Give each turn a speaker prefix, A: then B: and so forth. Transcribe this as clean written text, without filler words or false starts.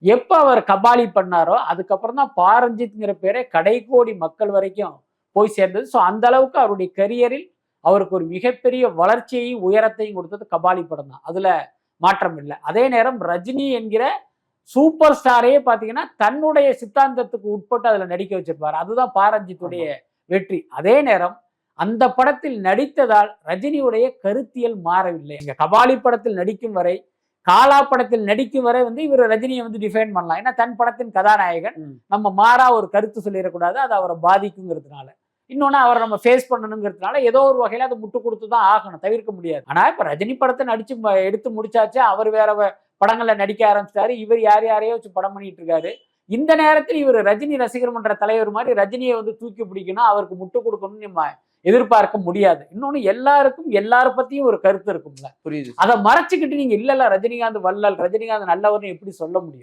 A: எப்ப அவர் கபாலி பண்ணாரோ அதுக்கப்புறம் தான் பாரஞ்சித்ங்கிற பேரே கடைக்கோடி மக்கள் வரைக்கும் போய் சேர்ந்தது. ஸோ அந்த அளவுக்கு அவருடைய கரியரில் அவருக்கு ஒரு மிகப்பெரிய வளர்ச்சியையும் உயரத்தையும் கொடுத்தது கபாலி படம் தான். அதுல மாற்றம் இல்லை. அதே நேரம் ரஜினி என்கிற சூப்பர் ஸ்டாரையே பாத்தீங்கன்னா தன்னுடைய சித்தாந்தத்துக்கு உட்பட்டு அதுல நடிக்க வச்சிருப்பாரு. அதுதான் பாரஞ்சித்துடைய வெற்றி. அதே நேரம் அந்த படத்தில் நடித்ததால் ரஜினியுடைய கருத்தியல் மாறவில்லை. எங்க கபாலி படத்தில் நடிக்கும் வரை, காலா படத்தில் நடிக்கும் வரை இவர் ரஜினியை டிஃபைன் பண்ணலாம். ஏன்னா தன் படத்தின் கதாநாயகன் நம்ம மாறா ஒரு கருத்து சொல்லிடக்கூடாது, அது அவரை பாதிக்குங்கிறதுனால. இன்னொன்னு அவரை நம்ம ஃபேஸ் பண்ணணுங்கிறதுனால ஏதோ ஒரு வகையில அதை முட்டு கொடுத்து தான் ஆகணும், தவிர்க்க முடியாது. ஆனா இப்ப ரஜினி படத்தை நடிச்சு எடுத்து முடிச்சாச்சு, அவர் வேற படங்கள்ல நடிக்க ஆரம்பிச்சிட்டாரு, இவர் யாரையோ வச்சு படம் பண்ணிட்டு இருக்காரு. இந்த நேரத்தில் இவர் ரஜினி ரசிகர் மன்ற தலைவர் மாதிரி ரஜினியை தூக்கி பிடிக்கணும், அவருக்கு முட்டு கொடுக்கணும்னு நம்ம எதிர்பார்க்க முடியாது. இன்னொன்னு எல்லாருக்கும் எல்லார பத்தியும் ஒரு கருத்து இருக்கும்ல,
B: புரியுது.
A: அதை மறைச்சுக்கிட்டு நீங்க இல்ல ரஜினிகாந்த் வள்ளல், ரஜினிகாந்த் நல்லவர்னு எப்படி சொல்ல முடியும்?